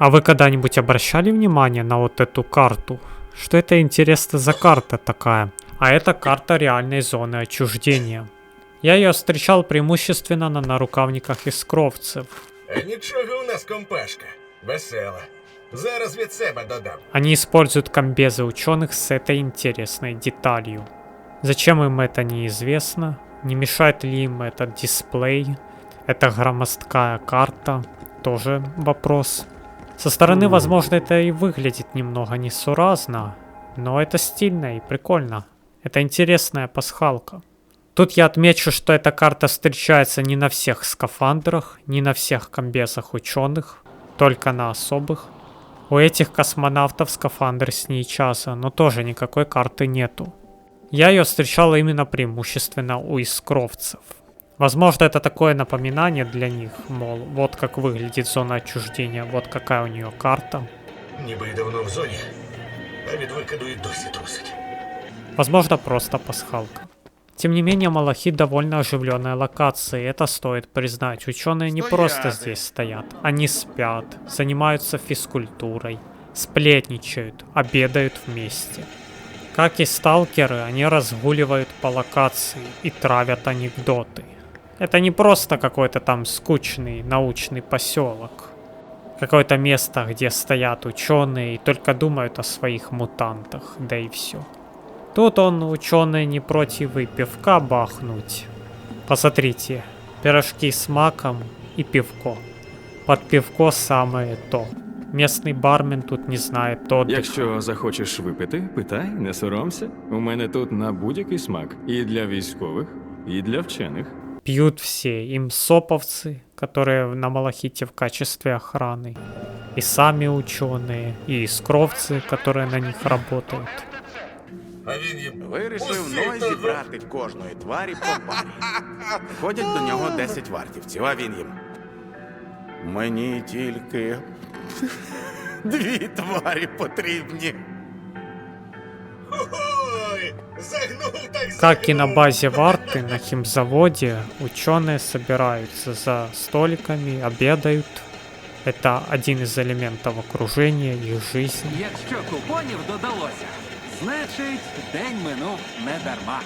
А вы когда-нибудь обращали внимание на вот эту карту? Что это, интересно, за карта такая? А это карта реальной зоны отчуждения. Я ее встречал преимущественно на нарукавниках іскровців. Нічого у нас компашка. Весела. Зараз від себе додам. Они используют комбезы ученых с этой интересной деталью. Зачем им это неизвестно? Не мешает ли им этот дисплей? Это громоздкая карта? Тоже вопрос. Со стороны, возможно, это и выглядит немного несуразно, но это стильно и прикольно. Это интересная пасхалка. Тут я отмечу, что эта карта встречается не на всех скафандрах, не на всех комбезах ученых, только на особых. У этих космонавтов скафандр с ней часа, но тоже никакой карты нету. Я ее встречал именно преимущественно у искровцев. Возможно, это такое напоминание для них, мол, вот как выглядит зона отчуждения, вот какая у нее карта. Ніби й давно в зоні, а від викиду і досі трусить. Возможно, просто пасхалка. Тем не менее, Малахит довольно оживленная локация, и это стоит признать. Ученые не просто здесь стоят, они спят, занимаются физкультурой, сплетничают, обедают вместе. Как и сталкеры, они разгуливают по локации и травят анекдоты. Это не просто какой-то там скучный научный поселок. Какое-то место, где стоят ученые и только думают о своих мутантах, да и все. Тут ученые не против и пивка бахнуть. Посмотрите, пирожки с маком и пивко. Под пивко самое то. Местный бармен тут не знает отдыха. Якщо захочеш випити, питай, не соромся. У мене тут на будь-який смак. І для військових, і для вчених. Пьют все, им соповцы, которые на Малахите в качестве охраны. И сами ученые, и искровцы, которые на них работают. А він їм Вирішив Ной зібрати кожної тварі по парі. Ходять до нього 10 вартівців, а він їм. Мені тільки 2 тварі потрібні. Ой, загнув так Как и на базе Варты, на химзаводе, ученые собираются за столиками, обедают. Это один из элементов окружения, их жизни. Якщо купонів додалося, значить день минув не дарма.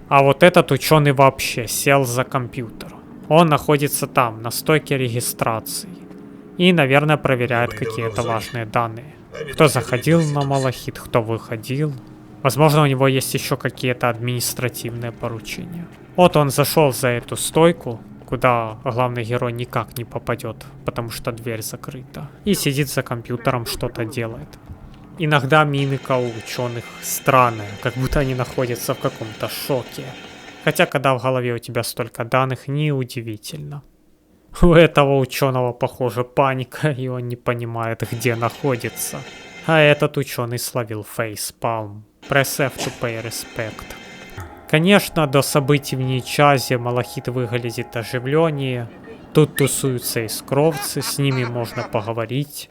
А вот этот ученый вообще сел за компьютер. Он находится там, на стойке регистрации. И, наверное, проверяет какие-то важные данные. Кто заходил на Малахит, кто выходил. Возможно, у него есть еще какие-то административные поручения. Вот он зашел за эту стойку, куда главный герой никак не попадет, потому что дверь закрыта. И сидит за компьютером, что-то делает. Иногда мимика у ученых странная, как будто они находятся в каком-то шоке. Хотя, когда в голове у тебя столько данных, неудивительно. У этого ученого, похоже, паника, и он не понимает, где находится. А этот ученый словил фейспалм. Press F to pay respect. Конечно, до событий в Нейчазе Малахит выглядит оживленнее. Тут тусуются искровцы, с ними можно поговорить.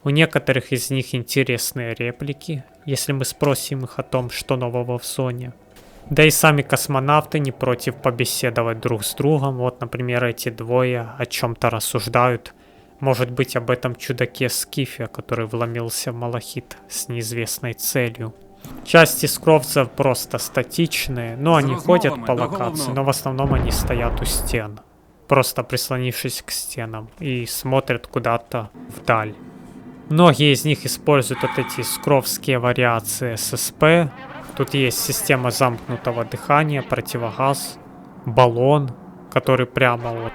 У некоторых из них интересные реплики, если мы спросим их о том, что нового в зоне. Да и сами космонавты не против побеседовать друг с другом. Вот, например, эти двое о чем-то рассуждают. Может быть, об этом чудаке Скифе, который вломился в Малахит с неизвестной целью. Часть искровцев просто статичные, но они ходят по локации, но в основном они стоят у стен, просто прислонившись к стенам и смотрят куда-то вдаль. Многие из них используют вот эти искровские вариации ССП. Тут есть система замкнутого дыхания, противогаз, баллон, который прямо вот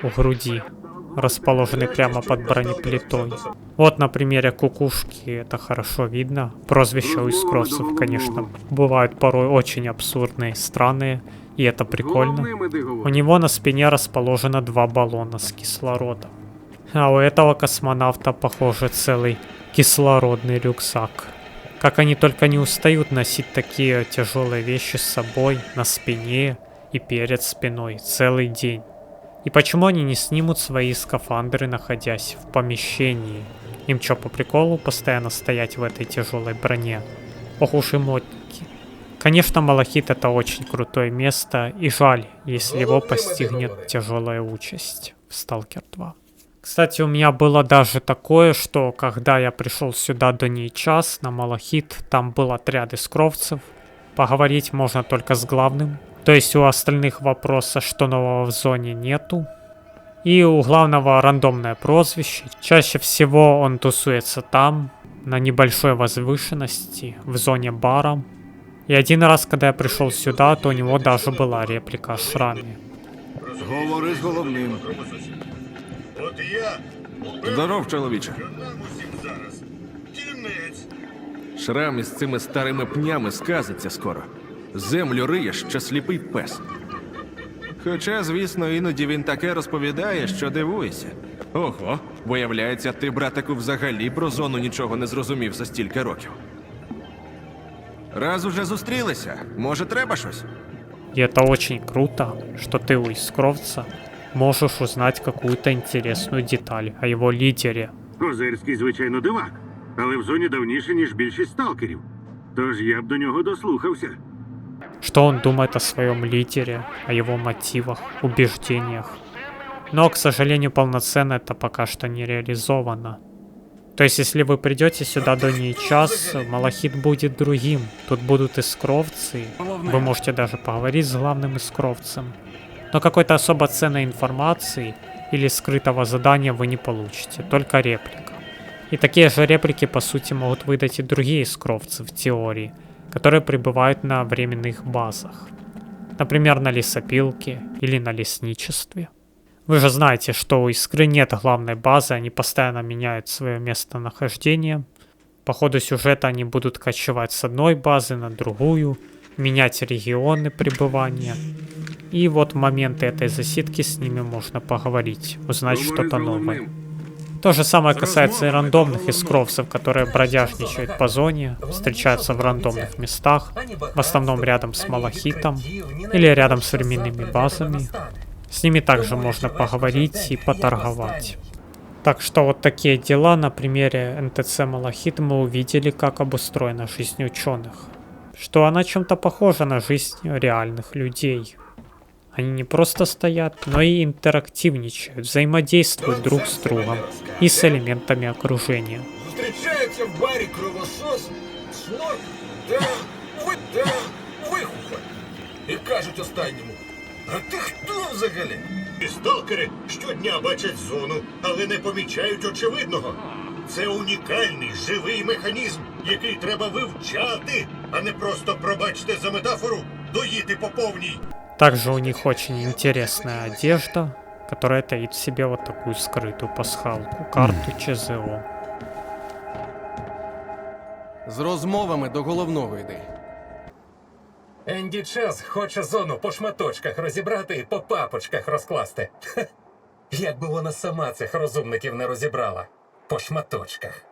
у груди, расположенный прямо под бронеплитой. Вот на примере кукушки это хорошо видно. Прозвища у искровцев, конечно, бывают порой очень абсурдные, странные, и это прикольно. У него на спине расположено 2 баллона с кислородом. А у этого космонавта, похоже, целый кислородный рюкзак. Как они только не устают носить такие тяжелые вещи с собой, на спине и перед спиной целый день. И почему они не снимут свои скафандры, находясь в помещении? Им что, по приколу постоянно стоять в этой тяжелой броне? Ох уж и модники. Конечно, Малахит это очень крутое место, и жаль, если его постигнет тяжелая участь в Stalker 2. К Кстати, у меня было даже такое, что когда я пришел сюда до час на Малахит, там был отряд искровцев. Поговорить можно только с главным. То есть у остальных вопроса, что нового в зоне, нету. И у главного рандомное прозвище. Чаще всего он тусуется там, на небольшой возвышенности, в зоне бара. И один раз, когда я пришел сюда, то у него даже была реплика о шраме. Говори з головним. От я Здоров, чоловіче. нам усім зараз. Кінець. Шрам із цими старими пнями сказиться скоро. Землю риє ще сліпий пес. Хоча, звісно, іноді він таке розповідає, що дивуєшся. Ого, виявляється, ти, братику, взагалі про зону нічого не зрозумів за стільки років. Раз уже зустрілися, може треба щось? И это очень круто, что ты у искровца можешь узнать какую-то интересную деталь о его лидере. Козирський, звичайно, дивак, але в зоні давніше, ніж більшість сталкерів. Тож я б до нього дослухався. Что он думает о своем лидере, о его мотивах, убеждениях. Но, к сожалению, полноценно это пока что не реализовано. То есть, если вы придете сюда до час, Малахит будет другим. Тут будут искровцы. Вы можете даже поговорить с главным искровцем. Но какой-то особо ценной информации или скрытого задания вы не получите. Только реплика. И такие же реплики, по сути, могут выдать и другие искровцы в теории, которые пребывают на временных базах. Например, на лесопилке или на лесничестве. Вы же знаете, что у Искры нет главной базы, они постоянно меняют свое местонахождение. По ходу сюжета они будут кочевать с одной базы на другую, менять регионы пребывания. И вот в моменты этой засидки с ними можно поговорить, узнать что-то новое. То же самое касается и рандомных искровцев, которые бродяжничают по зоне, встречаются в рандомных местах, в основном рядом с Малахитом или рядом с временными базами. С ними также можно поговорить и поторговать. Так что вот такие дела. На примере НТЦ Малахит мы увидели, как обустроена жизнь ученых. Что она чем-то похожа на жизнь реальных людей. Они не просто стоят, но и интерактивничают, взаимодействуют друг с другом и с элементами окружения. Зустрічаються в барі кровосос, снорк та вихуха. І кажуть останньому: а ти хто взагалі? І сталкери щодня бачать зону, але не помічають очевидного. Це унікальний живий механізм, який треба вивчати, а не просто, пробачте за метафору, доїти по повній. Также у них очень интересная одежда, которая таит в себе вот такую скрытую пасхалку, карту ЧЗО. З розмовами до головного йди. Енді Час хоче зону по шматочках розібрати і по папочках розкласти. Якби вона сама цих розумників не розібрала. По шматочках.